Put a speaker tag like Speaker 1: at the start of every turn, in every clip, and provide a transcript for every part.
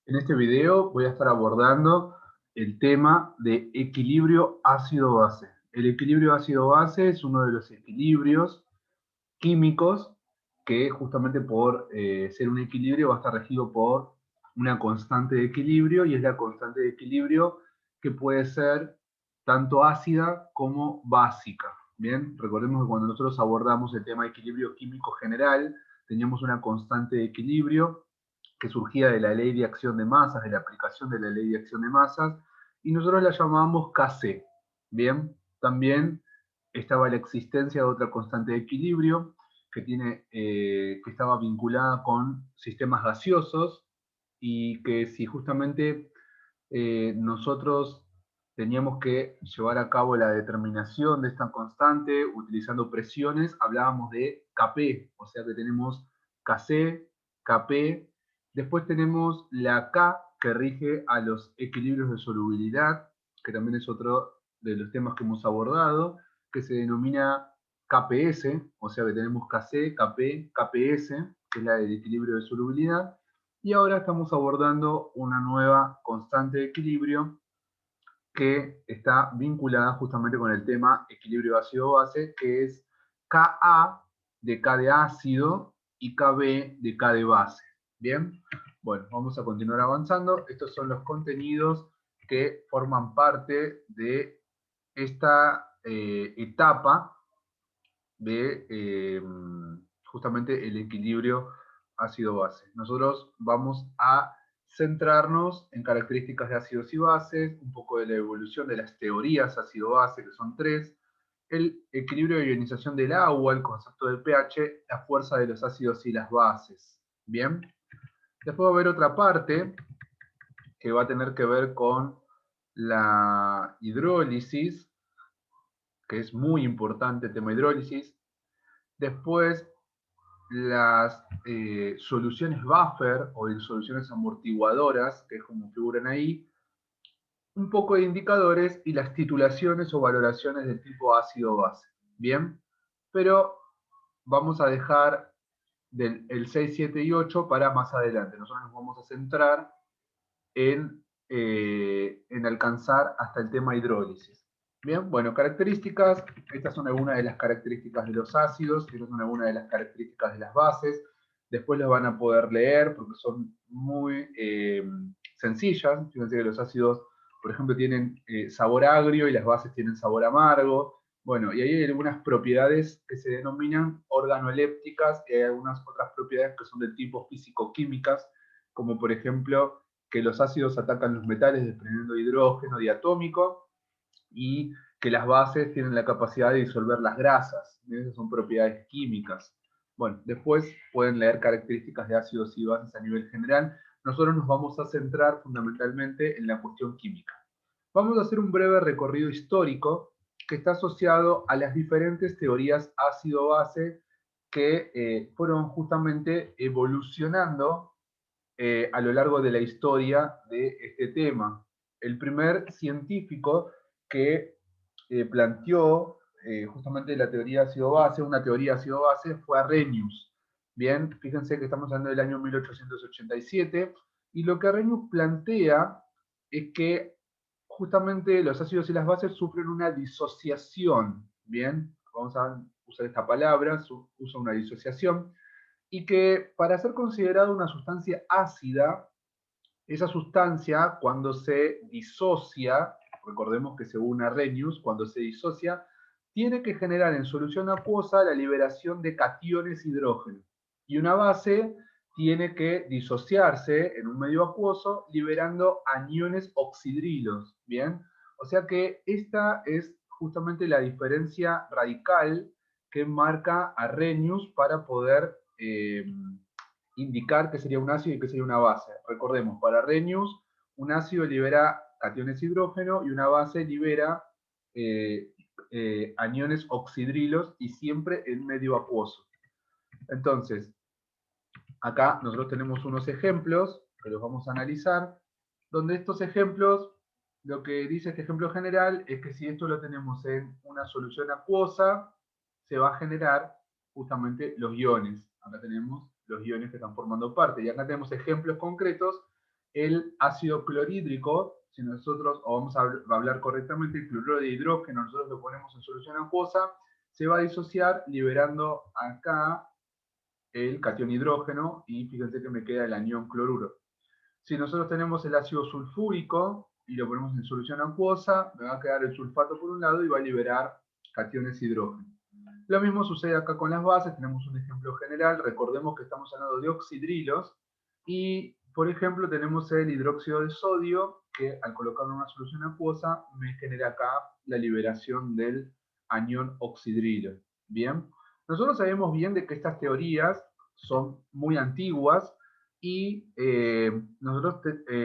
Speaker 1: En este video voy a estar abordando el tema de equilibrio ácido-base. El equilibrio ácido-base es uno de los equilibrios químicos que justamente por ser un equilibrio va a estar regido por una constante de equilibrio, y es la constante de equilibrio que puede ser tanto ácida como básica. Bien, recordemos que cuando nosotros abordamos el tema de equilibrio químico general, teníamos una constante de equilibrio que surgía de la ley de acción de masas, de la aplicación de la ley de acción de masas, y nosotros la llamábamos Kc. Bien, también estaba la existencia de otra constante de equilibrio que estaba vinculada con sistemas gaseosos, y que si justamente nosotros teníamos que llevar a cabo la determinación de esta constante utilizando presiones, hablábamos de Kp, o sea que tenemos Kc, Kp, después tenemos la K que rige a los equilibrios de solubilidad, que también es otro de los temas que hemos abordado, que se denomina KPS, o sea que tenemos Kc, Kp, KPS, que es la del equilibrio de solubilidad. Y ahora estamos abordando una nueva constante de equilibrio que está vinculada justamente con el tema equilibrio ácido-base, que es Ka de K de ácido y Kb de K de base. Bien, bueno, vamos a continuar avanzando. Estos son los contenidos que forman parte de esta etapa de justamente el equilibrio ácido-base. Nosotros vamos a centrarnos en características de ácidos y bases, un poco de la evolución de las teorías ácido-base, que son tres, el equilibrio de ionización del agua, el concepto del pH, la fuerza de los ácidos y las bases. Bien, después va a haber otra parte que va a tener que ver con la hidrólisis, que es muy importante el tema hidrólisis. Después las soluciones buffer o soluciones amortiguadoras, que es como figuran ahí, un poco de indicadores y las titulaciones o valoraciones del tipo ácido-base. Bien, pero vamos a dejar el 6, 7 y 8 para más adelante. Nosotros nos vamos a centrar en alcanzar hasta el tema hidrólisis. Bien, bueno, características. Estas son algunas de las características de los ácidos, estas son algunas de las características de las bases. Después las van a poder leer porque son muy sencillas. Fíjense que los ácidos, por ejemplo, tienen sabor agrio y las bases tienen sabor amargo. Bueno, y ahí hay algunas propiedades que se denominan organolépticas, y hay algunas otras propiedades que son del tipo físico-químicas, como por ejemplo que los ácidos atacan los metales desprendiendo hidrógeno diatómico, y que las bases tienen la capacidad de disolver las grasas. Esas son propiedades químicas. Bueno, después pueden leer características de ácidos y bases a nivel general. Nosotros nos vamos a centrar fundamentalmente en la cuestión química. Vamos a hacer un breve recorrido histórico que está asociado a las diferentes teorías ácido-base que fueron justamente evolucionando a lo largo de la historia de este tema. El primer científico que planteó justamente la teoría ácido-base, una teoría ácido-base, fue Arrhenius. Bien, fíjense que estamos hablando del año 1887, y lo que Arrhenius plantea es que justamente los ácidos y las bases sufren una disociación. Bien, vamos a usar esta palabra, usa una disociación, y que para ser considerada una sustancia ácida, esa sustancia cuando se disocia, recordemos que según Arrhenius, cuando se disocia, tiene que generar en solución acuosa la liberación de cationes hidrógeno. Y una base tiene que disociarse en un medio acuoso liberando aniones oxidrilos. ¿Bien? O sea que esta es justamente la diferencia radical que marca Arrhenius para poder indicar qué sería un ácido y qué sería una base. Recordemos, para Arrhenius, un ácido libera cationes hidrógeno y una base libera aniones oxidrilos, y siempre en medio acuoso. Entonces, acá nosotros tenemos unos ejemplos que los vamos a analizar, donde estos ejemplos, lo que dice este ejemplo general es que si esto lo tenemos en una solución acuosa, se va a generar justamente los iones. Acá tenemos los iones que están formando parte, y acá tenemos ejemplos concretos el ácido clorhídrico, si nosotros, o vamos a hablar correctamente, el cloruro de hidrógeno, nosotros lo ponemos en solución acuosa, se va a disociar liberando acá el catión hidrógeno, y fíjense que me queda el anión cloruro. Si nosotros tenemos el ácido sulfúrico y lo ponemos en solución acuosa, me va a quedar el sulfato por un lado y va a liberar cationes hidrógeno. Lo mismo sucede acá con las bases, tenemos un ejemplo general, recordemos que estamos hablando de oxidrilos, y por ejemplo tenemos el hidróxido de sodio, que al colocarlo en una solución acuosa me genera acá la liberación del anión oxidrilo. Bien, nosotros sabemos bien de que estas teorías son muy antiguas, y nosotros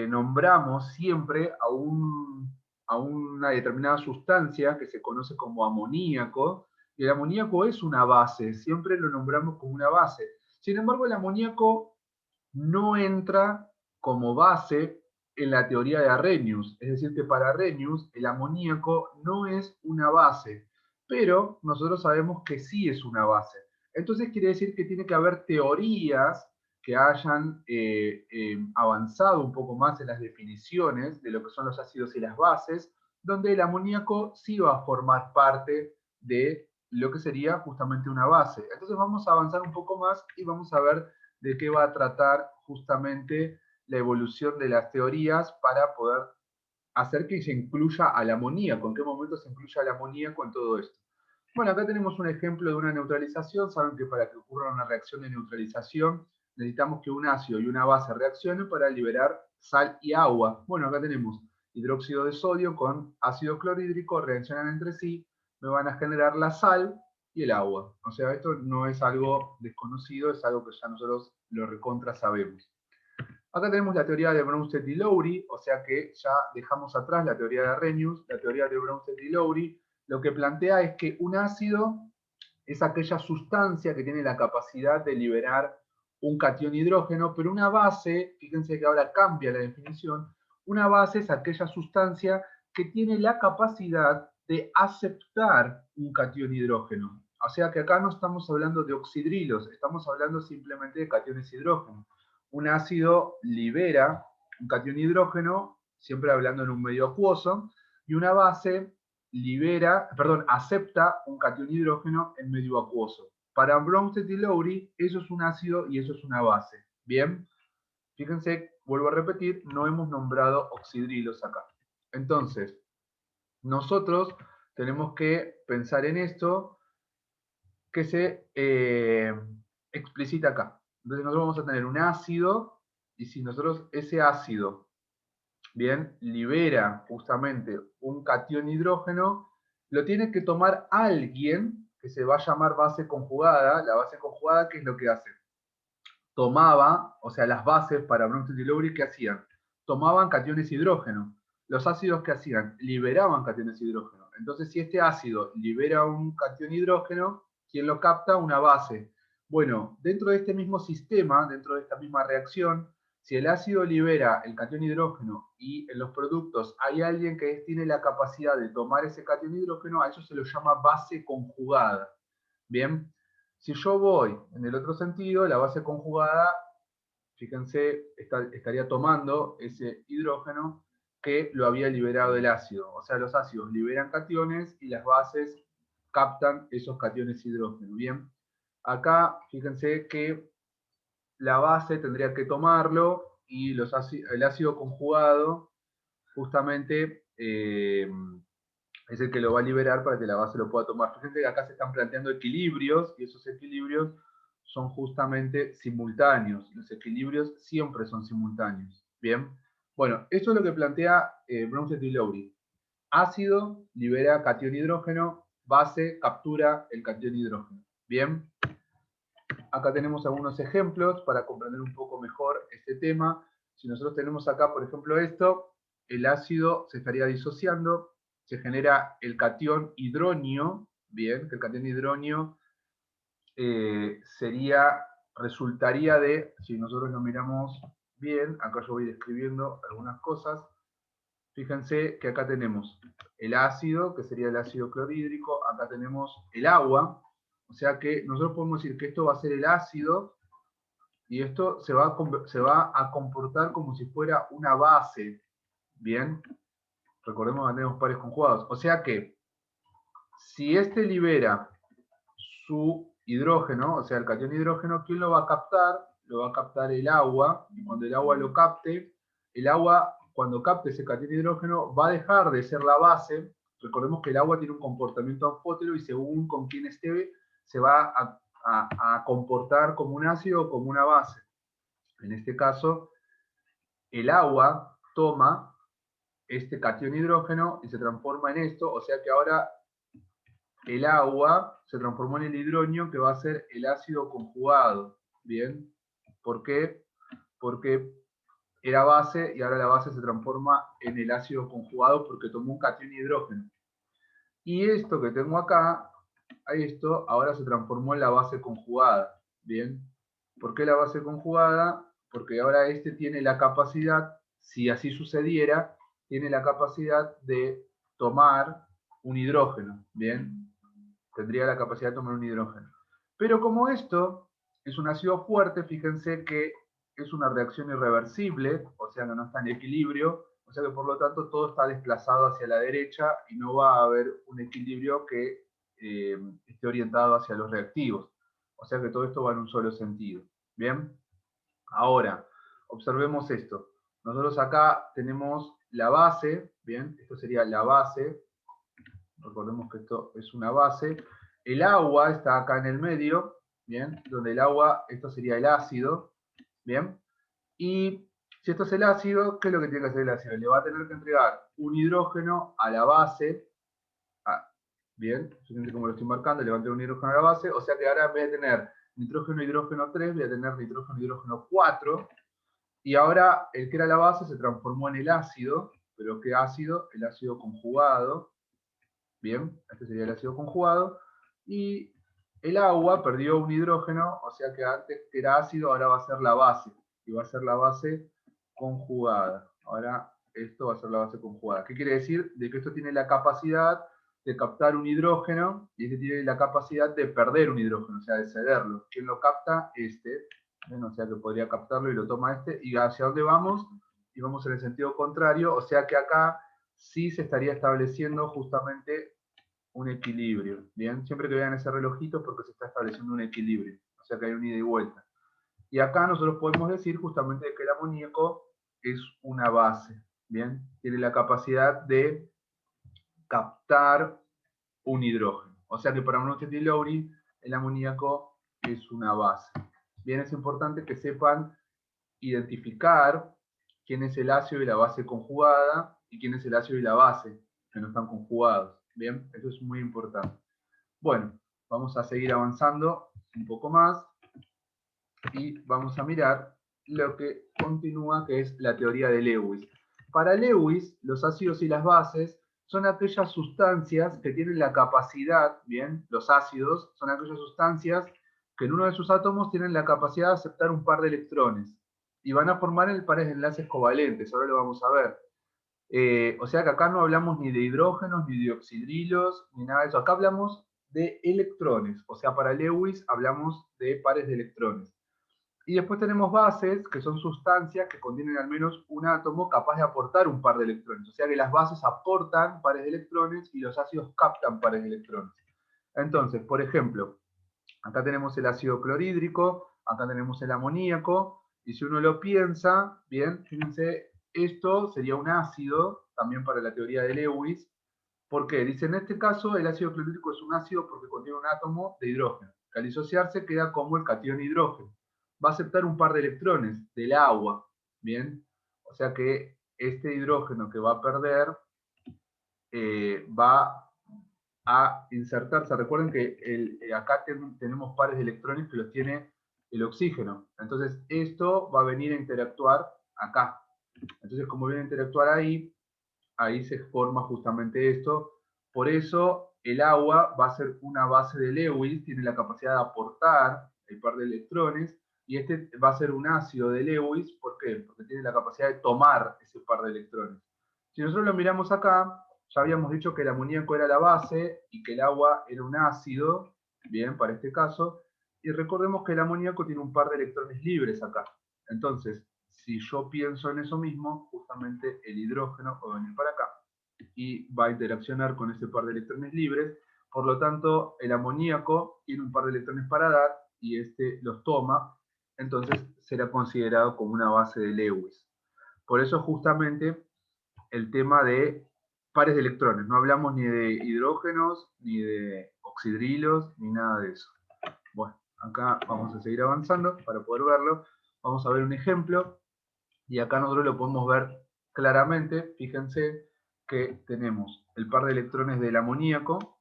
Speaker 1: nombramos siempre a una determinada sustancia que se conoce como amoníaco, y el amoníaco es una base, siempre lo nombramos como una base. Sin embargo, el amoníaco no entra como base en la teoría de Arrhenius, es decir, que para Arrhenius el amoníaco no es una base, pero nosotros sabemos que sí es una base. Entonces quiere decir que tiene que haber teorías que hayan avanzado un poco más en las definiciones de lo que son los ácidos y las bases, donde el amoníaco sí va a formar parte de lo que sería justamente una base. Entonces vamos a avanzar un poco más y vamos a ver de qué va a tratar justamente la evolución de las teorías para poder hacer que se incluya al amoníaco, en qué momento se incluya al amoníaco en todo esto. Bueno, acá tenemos un ejemplo de una neutralización. Saben que para que ocurra una reacción de neutralización necesitamos que un ácido y una base reaccionen para liberar sal y agua. Bueno, acá tenemos hidróxido de sodio con ácido clorhídrico, reaccionan entre sí, me van a generar la sal y el agua. O sea, esto no es algo desconocido, es algo que ya nosotros lo recontra sabemos. Acá tenemos la teoría de Bronsted y Lowry, o sea que ya dejamos atrás la teoría de Arrhenius. La teoría de Bronsted y Lowry lo que plantea es que un ácido es aquella sustancia que tiene la capacidad de liberar un catión hidrógeno, pero una base, fíjense que ahora cambia la definición, una base es aquella sustancia que tiene la capacidad de aceptar un catión hidrógeno. O sea que acá no estamos hablando de oxidrilos, estamos hablando simplemente de cationes hidrógeno. Un ácido libera un catión hidrógeno, siempre hablando en un medio acuoso, y una base acepta un catión hidrógeno en medio acuoso. Para Bronsted y Lowry, eso es un ácido y eso es una base. Bien, fíjense, vuelvo a repetir, no hemos nombrado oxidrilos acá. Entonces, nosotros tenemos que pensar en esto que se explicita acá. Entonces nosotros vamos a tener un ácido, y si nosotros ese ácido, bien, libera justamente un catión hidrógeno, lo tiene que tomar alguien que se va a llamar base conjugada. La base conjugada, ¿qué es lo que hace? Tomaba, o sea, las bases para Bronsted y Lowry, ¿qué hacían? Tomaban cationes hidrógeno. Los ácidos, ¿qué hacían? Liberaban cationes hidrógeno. Entonces, si este ácido libera un catión hidrógeno, ¿quién lo capta? Una base. Bueno, dentro de este mismo sistema, dentro de esta misma reacción, si el ácido libera el catión hidrógeno y en los productos hay alguien que tiene la capacidad de tomar ese catión hidrógeno, a eso se lo llama base conjugada. Bien, si yo voy en el otro sentido, la base conjugada, fíjense, estaría tomando ese hidrógeno que lo había liberado el ácido. O sea, los ácidos liberan cationes y las bases captan esos cationes hidrógeno. Bien, acá fíjense que la base tendría que tomarlo y el ácido conjugado justamente es el que lo va a liberar para que la base lo pueda tomar. Fíjense que acá se están planteando equilibrios, y esos equilibrios son justamente simultáneos. Los equilibrios siempre son simultáneos. Bien, bueno, eso es lo que plantea Bronsted y Lowry. Ácido libera catión hidrógeno, base captura el catión hidrógeno. Bien, acá tenemos algunos ejemplos para comprender un poco mejor este tema. Si nosotros tenemos acá, por ejemplo, esto, el ácido se estaría disociando, se genera el catión hidronio, bien, que el catión hidronio resultaría de, si nosotros lo miramos bien, acá yo voy describiendo algunas cosas, fíjense que acá tenemos el ácido, que sería el ácido clorhídrico, acá tenemos el agua, o sea que nosotros podemos decir que esto va a ser el ácido, y esto se va a comportar como si fuera una base, ¿bien? Recordemos que tenemos pares conjugados. O sea que, si este libera su hidrógeno, o sea, el catión hidrógeno, ¿quién lo va a captar? Lo va a captar el agua, y cuando el agua lo capte, el agua, cuando capte ese catión hidrógeno, va a dejar de ser la base. Recordemos que el agua tiene un comportamiento anfótero y según con quién esté, se va a comportar como un ácido o como una base. En este caso, el agua toma este catión hidrógeno y se transforma en esto, o sea que ahora el agua se transformó en el hidronio, que va a ser el ácido conjugado. ¿Bien? ¿Por qué? Porque era base y ahora la base se transforma en el ácido conjugado porque tomó un catión hidrógeno. Y esto que tengo acá, esto ahora se transformó en la base conjugada. ¿Bien? ¿Por qué la base conjugada? Porque ahora este tiene la capacidad, si así sucediera, tiene la capacidad de tomar un hidrógeno. ¿Bien? Tendría la capacidad de tomar un hidrógeno. Pero como esto es un ácido fuerte, fíjense que es una reacción irreversible, o sea que no está en equilibrio, o sea que por lo tanto todo está desplazado hacia la derecha y no va a haber un equilibrio que esté orientado hacia los reactivos. O sea que todo esto va en un solo sentido. ¿Bien? Ahora, observemos esto. Nosotros acá tenemos la base, ¿bien? Esto sería la base. Recordemos que esto es una base. El agua está acá en el medio, ¿bien? Donde el agua, esto sería el ácido, ¿bien? Y si esto es el ácido, ¿qué es lo que tiene que hacer el ácido? Le va a tener que entregar un hidrógeno a la base, ¿bien? Fíjense cómo lo estoy marcando, le va a entregar un hidrógeno a la base, o sea que ahora en vez de tener nitrógeno, hidrógeno 3, voy a tener nitrógeno, hidrógeno 4, y ahora el que era la base se transformó en el ácido, pero ¿qué ácido? El ácido conjugado. Bien, este sería el ácido conjugado. Y el agua perdió un hidrógeno, o sea que antes que era ácido, ahora va a ser la base. Y va a ser la base conjugada. Ahora esto va a ser la base conjugada. ¿Qué quiere decir? De que esto tiene la capacidad de captar un hidrógeno y este tiene la capacidad de perder un hidrógeno, o sea, de cederlo. ¿Quién lo capta? Este. Bueno, o sea que podría captarlo y lo toma este. ¿Y hacia dónde vamos? Y vamos en el sentido contrario, o sea que acá sí se estaría estableciendo justamente un equilibrio. Bien, siempre que vean ese relojito porque se está estableciendo un equilibrio, o sea que hay un ida y vuelta. Y acá nosotros podemos decir justamente que el amoníaco es una base. Bien, tiene la capacidad de captar un hidrógeno. O sea que para Monod y Lowry, el amoníaco es una base. Bien, es importante que sepan identificar quién es el ácido y la base conjugada y quién es el ácido y la base que no están conjugados. Bien, eso es muy importante. Bueno, vamos a seguir avanzando un poco más y vamos a mirar lo que continúa, que es la teoría de Lewis. Para Lewis, los ácidos y las bases son aquellas sustancias que tienen la capacidad, bien, los ácidos son aquellas sustancias que en uno de sus átomos tienen la capacidad de aceptar un par de electrones y van a formar el pares de enlaces covalentes, ahora lo vamos a ver. O sea que acá no hablamos ni de hidrógenos, ni de oxidrilos, ni nada de eso. Acá hablamos de electrones. O sea, para Lewis hablamos de pares de electrones. Y después tenemos bases, que son sustancias que contienen al menos un átomo capaz de aportar un par de electrones. O sea que las bases aportan pares de electrones y los ácidos captan pares de electrones. Entonces, por ejemplo, acá tenemos el ácido clorhídrico, acá tenemos el amoníaco, y si uno lo piensa, bien, fíjense, esto sería un ácido, también para la teoría de Lewis. ¿Por qué? Dice, en este caso, el ácido clorhídrico es un ácido porque contiene un átomo de hidrógeno, que al disociarse queda como el catión hidrógeno. Va a aceptar un par de electrones del agua, ¿bien? O sea que este hidrógeno que va a perder va a insertarse. Recuerden que acá tenemos pares de electrones que los tiene el oxígeno. Entonces, esto va a venir a interactuar acá. Entonces, como viene a interactuar ahí, ahí se forma justamente esto. Por eso, el agua va a ser una base de Lewis, tiene la capacidad de aportar el par de electrones, y este va a ser un ácido de Lewis. ¿Por qué? Porque tiene la capacidad de tomar ese par de electrones. Si nosotros lo miramos acá, ya habíamos dicho que el amoníaco era la base y que el agua era un ácido, bien, para este caso. Y recordemos que el amoníaco tiene un par de electrones libres acá. Entonces, si yo pienso en eso mismo, justamente el hidrógeno va a venir para acá y va a interaccionar con ese par de electrones libres. Por lo tanto, el amoníaco tiene un par de electrones para dar y este los toma. Entonces, será considerado como una base de Lewis. Por eso, justamente, el tema de pares de electrones. No hablamos ni de hidrógenos, ni de oxidrilos, ni nada de eso. Bueno, acá vamos a seguir avanzando para poder verlo. Vamos a ver un ejemplo y acá nosotros lo podemos ver claramente. Fíjense que tenemos el par de electrones del amoníaco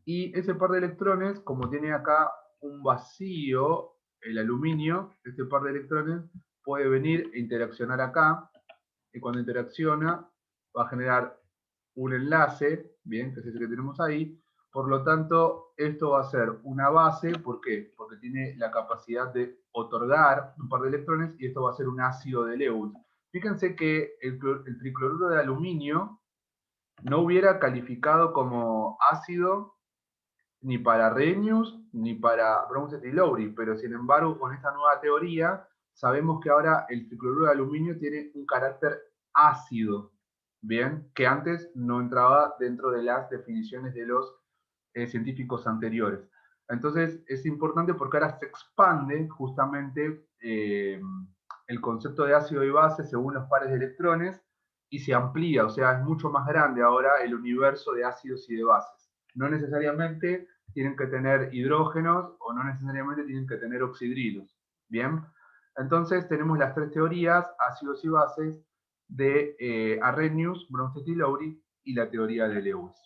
Speaker 1: y ese par de electrones, como tiene acá un vacío, el aluminio, este par de electrones puede venir e interaccionar acá y cuando interacciona va a generar un enlace, bien, que es ese que tenemos ahí. Por lo tanto, esto va a ser una base, ¿por qué? Porque tiene la capacidad de otorgar un par de electrones y esto va a ser un ácido de Lewis. Fíjense que el tricloruro de aluminio no hubiera calificado como ácido ni para Arrhenius ni para Bronsted y Lowry, pero sin embargo con esta nueva teoría sabemos que ahora el tricloruro de aluminio tiene un carácter ácido, bien, que antes no entraba dentro de las definiciones de los científicos anteriores. Entonces es importante porque ahora se expande justamente el concepto de ácido y base según los pares de electrones y se amplía, o sea, es mucho más grande ahora el universo de ácidos y de bases. No necesariamente tienen que tener hidrógenos o no necesariamente tienen que tener oxidrilos. Bien, entonces tenemos las tres teorías, ácidos y bases, de Arrhenius, Bronsted y Lowry, y la teoría de Lewis.